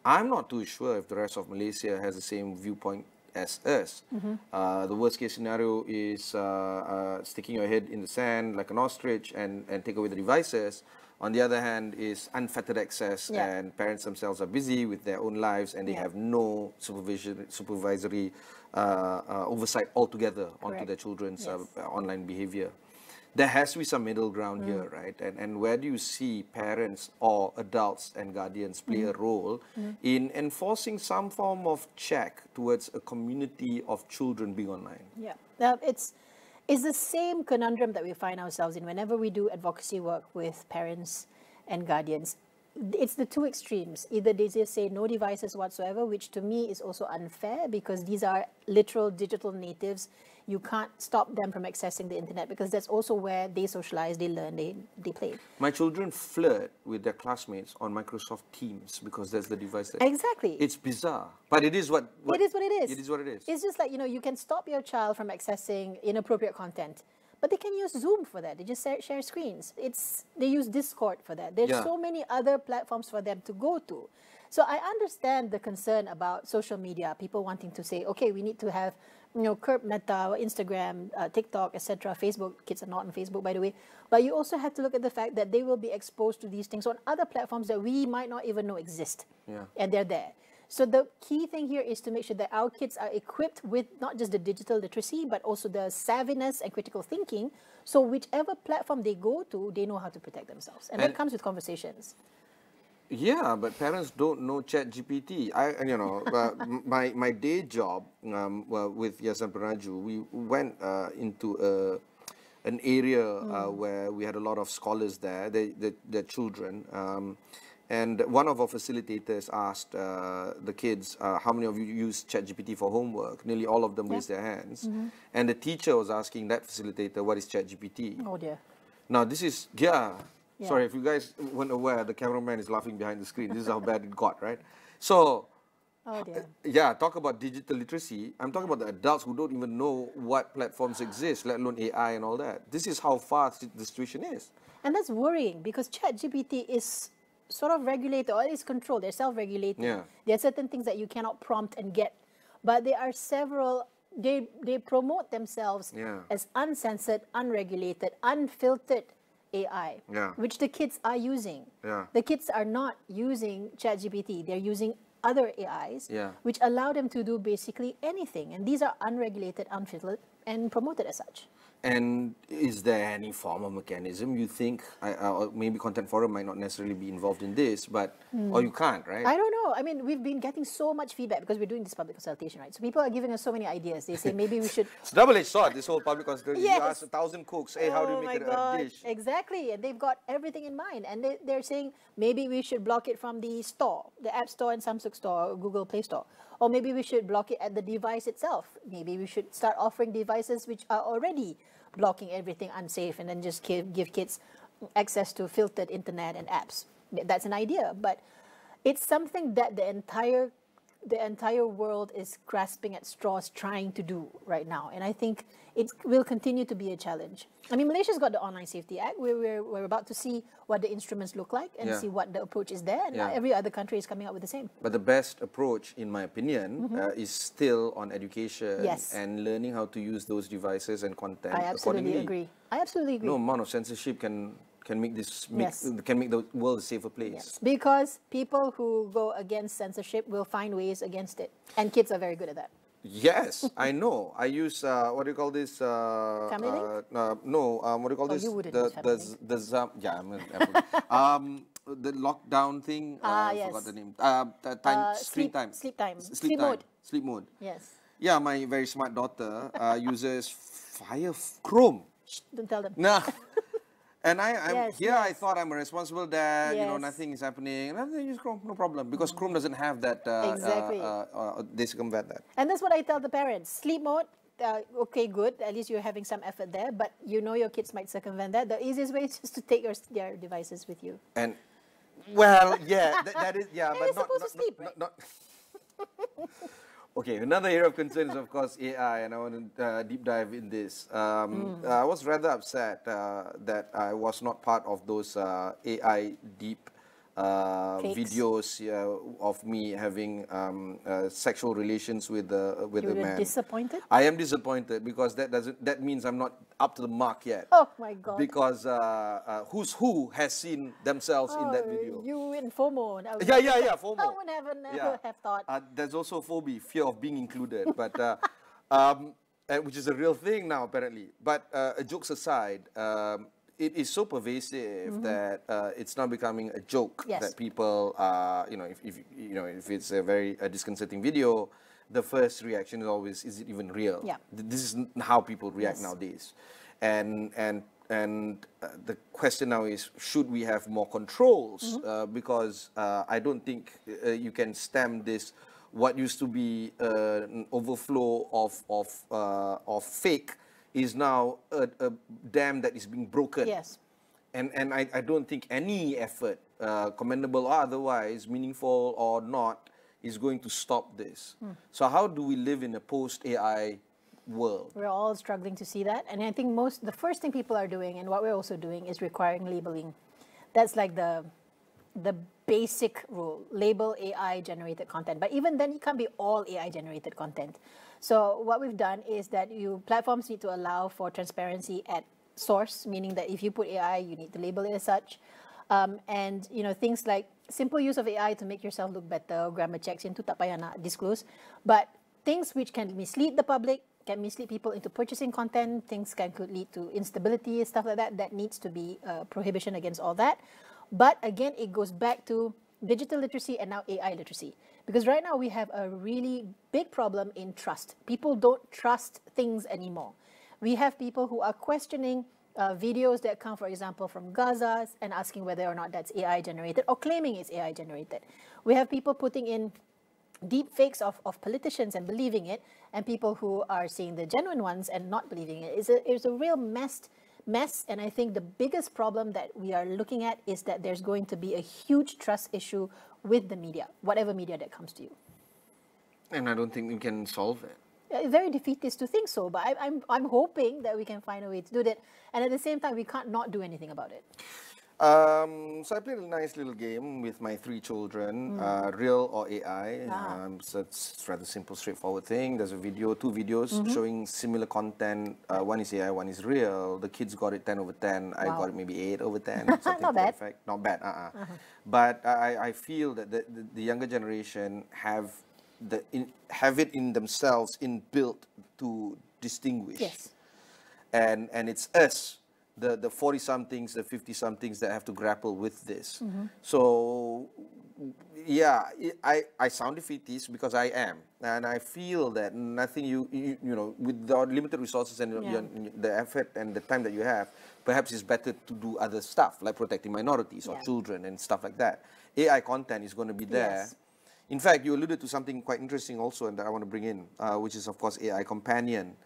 I'm not too sure if the rest of Malaysia has the same viewpoint as us. The worst case scenario is sticking your head in the sand like an ostrich and take away the devices. On the other hand is unfettered access, and parents themselves are busy with their own lives and they have no supervisory oversight altogether onto their children's online behavior. there has to be some middle ground here, right? And where do you see parents or adults and guardians play a role in enforcing some form of check towards a community of children being online? Yeah, it's the same conundrum that we find ourselves in whenever we do advocacy work with parents and guardians. It's the two extremes. Either they just say no devices whatsoever, which to me is also unfair because these are literal digital natives. You can't stop them from accessing the internet because that's also where they socialize, they learn, they play. My children flirt with their classmates on Microsoft Teams because that's the device that... Exactly. It's bizarre. But it is what it is what it is. It is what it is. It's just like, you can stop your child from accessing inappropriate content. But they can use Zoom for that. They just share screens. They use Discord for that. There's so many other platforms for them to go to. So I understand the concern about social media, people wanting to say, okay, we need to have, curb Meta, Instagram, TikTok, etc. Facebook, kids are not on Facebook, by the way. But you also have to look at the fact that they will be exposed to these things on other platforms that we might not even know exist. And they're there. So the key thing here is to make sure that our kids are equipped with not just the digital literacy, but also the savviness and critical thinking. So whichever platform they go to, they know how to protect themselves. And that comes with conversations. Yeah, but parents don't know ChatGPT. My day job with Yayasan Penaju, we went into an area where we had a lot of scholars there, their children. And one of our facilitators asked the kids, how many of you use ChatGPT for homework? Nearly all of them raised their hands. And the teacher was asking that facilitator, what is ChatGPT? Oh dear. Now this is, sorry, if you guys weren't aware, the cameraman is laughing behind the screen. This is how bad it got, right? So, talk about digital literacy. I'm talking about the adults who don't even know what platforms exist, let alone AI and all that. This is how fast the situation is. And that's worrying because ChatGPT is sort of regulated, or it's controlled, they're self-regulating. There are certain things that you cannot prompt and get. But there are several, they promote themselves as uncensored, unregulated, unfiltered AI, which the kids are using. The kids are not using ChatGPT, they're using other AIs, which allow them to do basically anything. And these are unregulated, unfiltered, and promoted as such. And is there any form of mechanism you think, maybe Content Forum might not necessarily be involved in this, but, or you can't, right? I don't know. I mean, we've been getting so much feedback because we're doing this public consultation, right? So people are giving us so many ideas. They say maybe we should... It's double-edged sword, this whole public consultation. You ask 1,000 cooks, hey, how do you make a dish? Exactly, and they've got everything in mind. And they're saying maybe we should block it from the store, the App Store and Samsung Store or Google Play Store. Or maybe we should block it at the device itself. Maybe we should start offering devices which are already blocking everything unsafe and then just give kids access to filtered internet and apps. That's an idea, but it's something that the entire world is grasping at straws trying to do right now. And I think it will continue to be a challenge. I mean, Malaysia's got the Online Safety Act. We're about to see what the instruments look like and see what the approach is there. And every other country is coming up with the same. But the best approach, in my opinion, is still on education and learning how to use those devices and content accordingly. I absolutely agree. No amount of censorship can make the world a safer place. Because people who go against censorship will find ways against it. And kids are very good at that. Yes, I know. I use what do you call this? Family Link? No. What do you call this? You wouldn't the lockdown thing. I forgot the name. Screen time. Sleep mode. Sleep mode. Yes. Yeah, my very smart daughter uses Chrome. Don't tell them. Nah. And I thought I'm a responsible dad, nothing is happening. And I use Chrome, no problem. Because Chrome doesn't have that, they circumvent that. And that's what I tell the parents. Sleep mode, okay, good. At least you're having some effort there. But your kids might circumvent that. The easiest way is just to take their devices with you. And, well, yeah, that is, yeah. But not supposed to sleep, right? Okay, another area of concern is, of course, AI, and I want to deep dive in this. I was rather upset that I was not part of those AI deep videos of me having sexual relations with a man. You were disappointed? I am disappointed because that means I'm not up to the mark yet. Oh my God! Because who has seen themselves in that video? You in FOMO. Yeah, FOMO. I would never have thought. There's also phobia, fear of being included. But which is a real thing now apparently. But jokes aside, it is so pervasive that it's now becoming a joke that people, if it's a very disconcerting video, the first reaction is always, is it even real? Yeah. This is how people react nowadays, and the question now is, should we have more controls? Because I don't think you can stem this. What used to be an overflow of fake is now a dam that is being broken. Yes. And I don't think any effort, commendable or otherwise, meaningful or not, is going to stop this. So how do we live in a post-AI world? We're all struggling to see that. And I think the first thing people are doing, and what we're also doing, is requiring labeling. That's like the basic rule. Label AI-generated content. But even then, it can't be all AI-generated content. So what we've done is that platforms need to allow for transparency at source, meaning that if you put AI, you need to label it as such. And things like simple use of AI to make yourself look better, grammar checks, itu tak payah nak disclose. But things which can mislead the public, can mislead people into purchasing content, things could lead to instability, stuff like that, that needs to be prohibition against all that. But again, it goes back to digital literacy and now AI literacy. Because right now we have a really big problem in trust. People don't trust things anymore. We have people who are questioning videos that come, for example, from Gaza and asking whether or not that's AI generated or claiming it's AI generated. We have people putting in deep fakes of politicians and believing it, and people who are seeing the genuine ones and not believing it. It's a real mess, and I think the biggest problem that we are looking at is that there's going to be a huge trust issue with the media, whatever media that comes to you. And I don't think we can solve it. Very defeatist to think so, but I'm hoping that we can find a way to do that, and at the same time we can't not do anything about it. So I played a nice little game with my 3 children, real or AI. So it's rather simple, straightforward thing. There's a video, 2 videos showing similar content. One is AI, one is real. The kids got it 10 over 10. I got it maybe 8 over 10. Not bad. Not bad. But I feel that the younger generation have it in themselves inbuilt to distinguish. Yes. And it's us, the 40-somethings, the 50-somethings that have to grapple with this. So, yeah, I sound defeatist because I am. And I feel that nothing with the limited resources and the effort and the time that you have, perhaps it's better to do other stuff, like protecting minorities or children and stuff like that. AI content is going to be there. Yes. In fact, you alluded to something quite interesting also, and that I want to bring in, which is, of course, AI companion.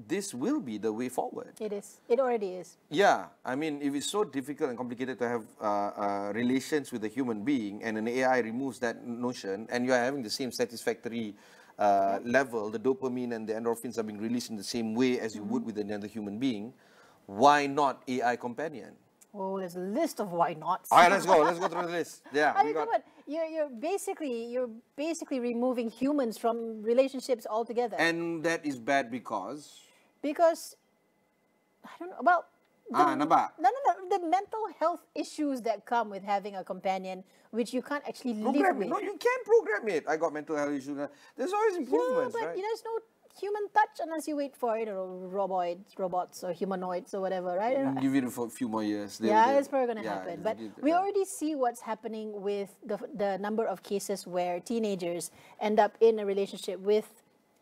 This will be the way forward. It is. It already is. Yeah. I mean, if it's so difficult and complicated to have relations with a human being, and an AI removes that notion, and you are having the same satisfactory level, the dopamine and the endorphins are being released in the same way as you would with another human being, why not AI companion? Oh, there's a list of why nots. All right, let's go. Let's go through the list. Yeah. I mean, come on. You're basically removing humans from relationships altogether. And that is bad because I don't know about the mental health issues that come with having a companion, which you can't actually live with. No, you can program it. I got mental health issues. There's always improvements, but right? There's no human touch unless you wait for robots or humanoids or whatever, right? Give it a few more years. That's probably going to happen. But we already see what's happening with the number of cases where teenagers end up in a relationship with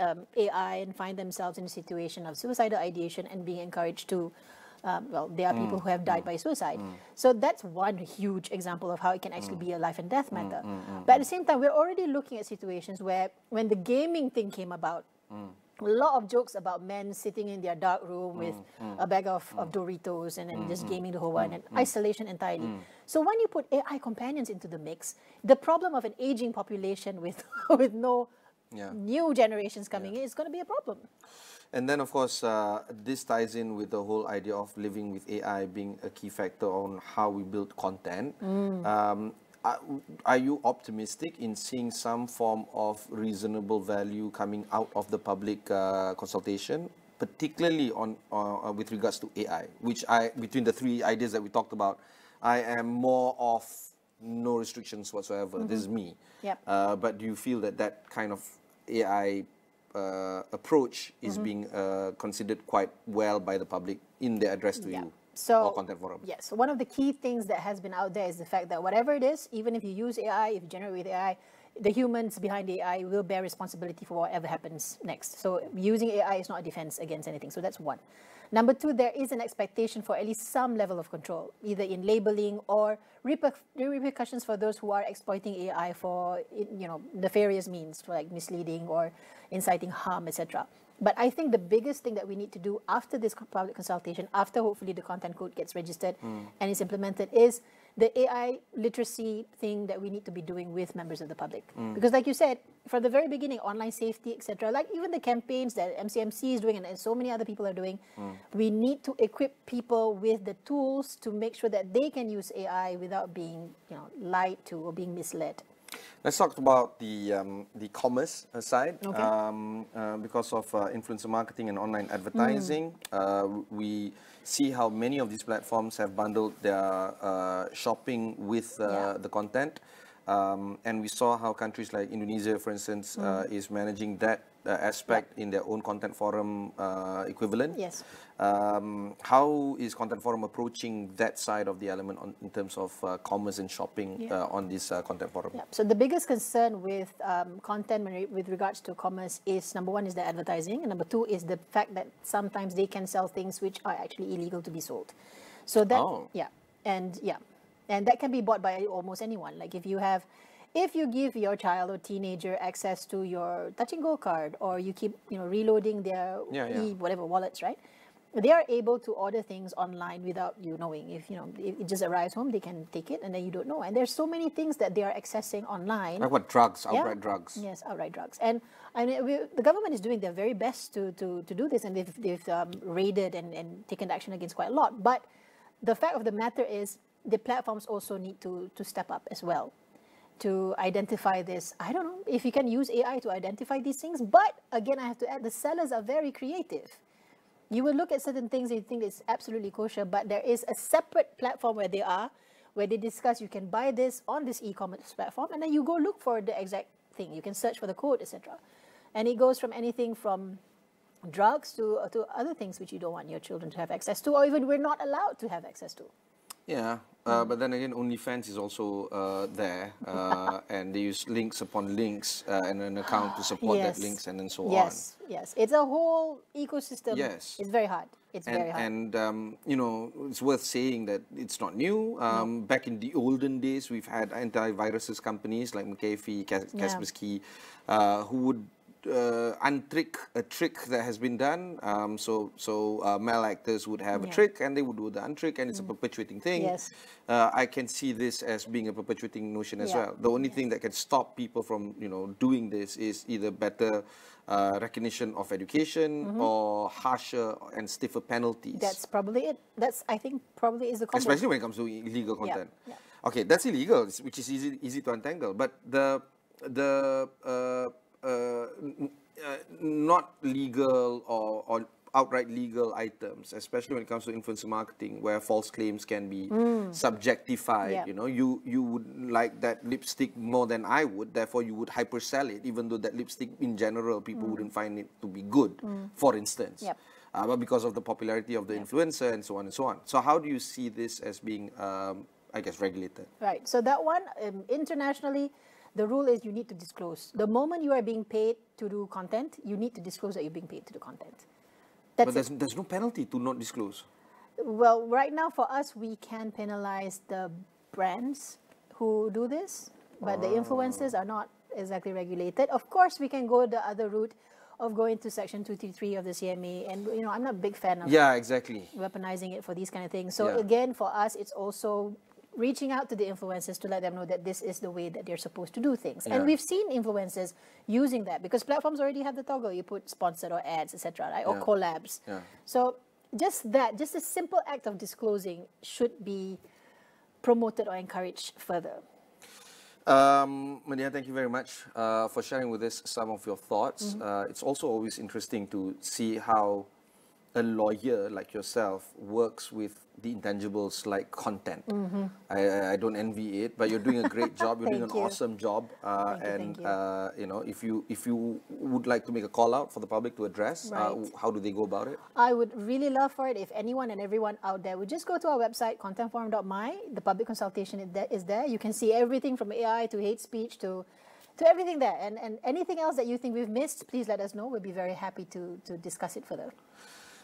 AI and find themselves in a situation of suicidal ideation and being encouraged to, there are people who have died by suicide. So that's one huge example of how it can actually be a life and death matter. But at the same time, we're already looking at situations where when the gaming thing came about, a lot of jokes about men sitting in their dark room with a bag of Doritos and then just gaming the whole one and isolation entirely. So when you put AI companions into the mix, the problem of an aging population with no new generations coming in is going to be a problem. And then, of course, this ties in with the whole idea of living with AI being a key factor on how we build content. Are you optimistic in seeing some form of reasonable value coming out of the public consultation, particularly on with regards to AI, which between the 3 ideas that we talked about, I am more of no restrictions whatsoever. This is me. Yep. But do you feel that kind of AI approach is being considered quite well by the public in their address to you or content forum. Yes, one of the key things that has been out there is the fact that whatever it is, even if you use AI, if you generate with AI, the humans behind the AI will bear responsibility for whatever happens next. So using AI is not a defense against anything. So that's one. Number two, there is an expectation for at least some level of control, either in labeling or repercussions for those who are exploiting AI for nefarious means, like misleading or inciting harm, etc. But I think the biggest thing that we need to do after this public consultation, after hopefully the content code gets registered and is implemented, is the AI literacy thing that we need to be doing with members of the public. Because like you said, from the very beginning, online safety, etc., like even the campaigns that MCMC is doing and so many other people are doing, we need to equip people with the tools to make sure that they can use AI without being lied to or being misled. Let's talk about the commerce side. Because of influencer marketing and online advertising, we see how many of these platforms have bundled their shopping with the content. And we saw how countries like Indonesia, for instance, is managing that aspect in their own content forum equivalent. Yes. How is content forum approaching that side of the element in terms of commerce and shopping on this content forum? So the biggest concern with content with regards to commerce is, number one, is the advertising, and number two is the fact that sometimes they can sell things which are actually illegal to be sold. So that and that can be bought by almost anyone. Like if you give your child or teenager access to your Touch 'n Go card, or you keep reloading their whatever wallets, right? They are able to order things online without you knowing. If it just arrives home, they can take it, and then you don't know. And there's so many things that they are accessing online. Like what, drugs, outright drugs? Yes, outright drugs. And the government is doing their very best to do this, and they've raided and taken action against quite a lot. But the fact of the matter is, the platforms also need to step up as well to identify this. I don't know if you can use AI to identify these things, but again, I have to add, the sellers are very creative. You will look at certain things and you think it's absolutely kosher, but there is a separate platform where they discuss, you can buy this on this e-commerce platform, and then you go look for the exact thing. You can search for the code, etc. And it goes from anything from drugs to other things which you don't want your children to have access to, or even we're not allowed to have access to. Yeah, but then again, OnlyFans is also there, and they use links upon links and an account to support that links and then so on. Yes, it's a whole ecosystem. Yes, it's very hard. Very hard. And it's worth saying that it's not new. Back in the olden days, we've had antiviruses companies like McAfee, Kaspersky, who would untrick a trick that has been done. So malactors would have a trick and they would do the untrick, and it's a perpetuating thing. Yes. I can see this as being a perpetuating notion as well. The only thing that can stop people from doing this is either better recognition of education or harsher and stiffer penalties. That's probably it. I think probably is the combo. Especially when it comes to illegal content. Okay, that's illegal, which is easy to untangle. But the not legal or outright legal items, especially when it comes to influencer marketing, where false claims can be subjectified. You would like that lipstick more than I would, therefore you would hypersell it, even though that lipstick in general people wouldn't find it to be good, for instance. But because of the popularity of the influencer and so on and so on. So how do you see this as being, I guess, regulated? Right. So that one, internationally, the rule is you need to disclose. The moment you are being paid to do content, you need to disclose that you're being paid to do content. But there's no penalty to not disclose. Well, right now for us, we can penalize the brands who do this, but the influencers are not exactly regulated. Of course, we can go the other route of going to Section 233 of the CMA, and I'm not a big fan of weaponizing it for these kind of things. So again, for us, it's also reaching out to the influencers to let them know that this is the way that they're supposed to do things. And we've seen influencers using that because platforms already have the toggle. You put sponsored or ads, etc., right? Or collabs. So just a simple act of disclosing should be promoted or encouraged further. Madia, thank you very much for sharing with us some of your thoughts. It's also always interesting to see how a lawyer like yourself works with the intangibles like content. I don't envy it, but you're doing a great job. You're doing an awesome job. You know, if you would like to make a call out for the public to address, how do they go about it? I would really love for it if anyone and everyone out there would just go to our website, contentforum.my. The public consultation is there. You can see everything from AI to hate speech to everything there. And anything else that you think we've missed, please let us know. We'll be very happy to discuss it further.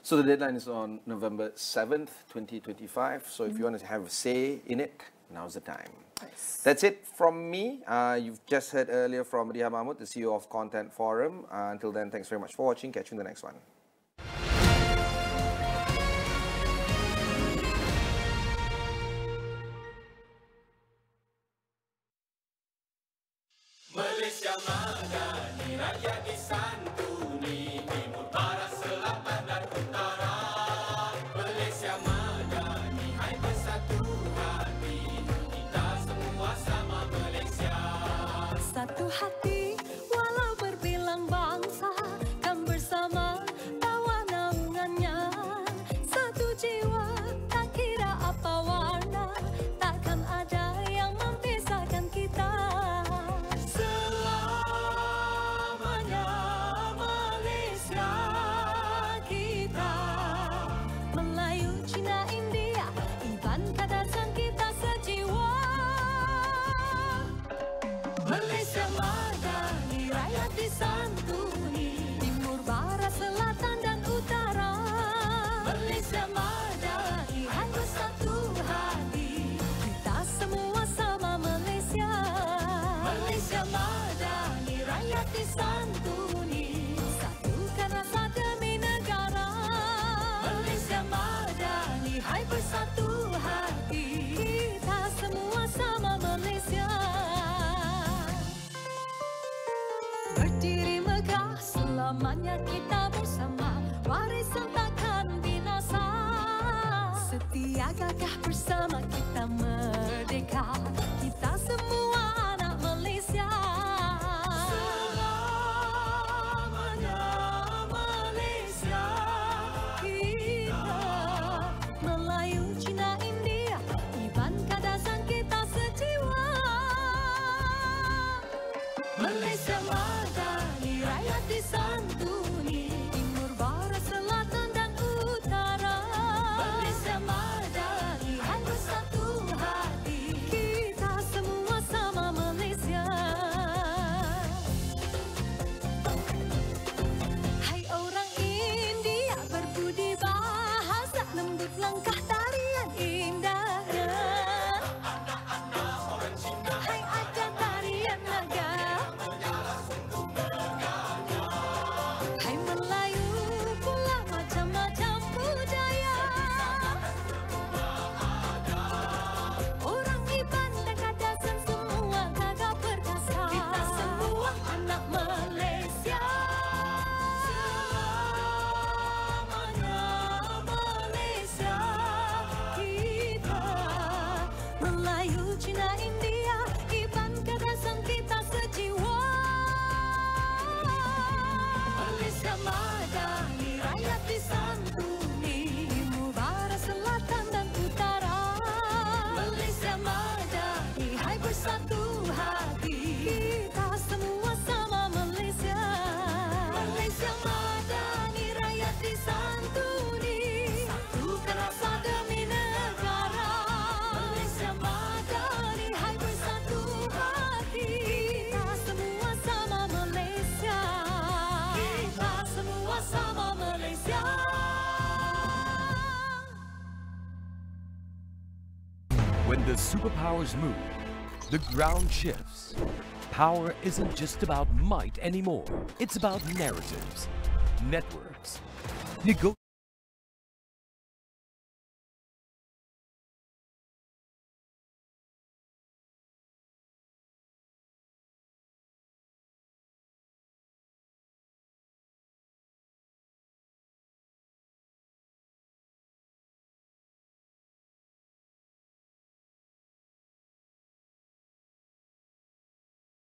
So the deadline is on November 7th, 2025. So if you want to have a say in it, now's the time. Nice. That's it from me. You've just heard earlier from Madiha Mahmud, the CEO of Content Forum. Until then, thanks very much for watching. Catch you in the next one. Malaysia madani, rakyat disantuni, timur, barat, selatan dan utara. Malaysia madani, hai bersatu hati, kita semua sama Malaysia. Satu hati, walau berbilang bangsa, kan bersama tawa naungannya. Satu jiwa, tak kira apa warna, takkan ada yang memisahkan kita. Malaysia madani, rakyat disantuni, timur, barat, selatan dan utara. Malaysia madani, hai bersatu hati, kita semua sama Malaysia. Malaysia madani, rakyat disantuni, satukan rasa demi negara. Malaysia madani, hai bersatu hati, kita semua sama Malaysia. Berdiri megah, selamanya kita bersama, warisan takkan binasa. Setia gagah bersama kita merdeka, kita semua anak Malaysia. Selamanya Malaysia, kita Melayu, Cina, India, Iban, Kadazan, kita sejiwa. Malaysia madani, rakyat disantuni, timur, barat, selatan dan utara. Malaysia madani, hai bersatu hati, kita semua sama Malaysia. Hai orang India, berbudi bahasa, lembut langkah tarian indahnya. anak-anak orang Cina, Hai ajar tarian naga. Hai Melayu pula macam-macam budaya. Orang Iban dan Kadazan semua gagah perkasa. kita semua anak Malaysia. Selamanya Malaysia, Kita Melayu, Cina, India, Iban, Kadazan, kita sejiwa. Malaysia madani, rakyat disantuni, Timur, barat, selatan dan utara. Malaysia madani, hai bersatu hati, Kita semua sama Malaysia. Malaysia madani, rakyat disantuni, satukan rasa demi negara. Malaysia madani, hai bersatu hati, Kita semua sama Malaysia. kita semua sama Malaysia. When the superpowers move, the ground shifts. Power isn't just about might anymore. It's about narratives, networks,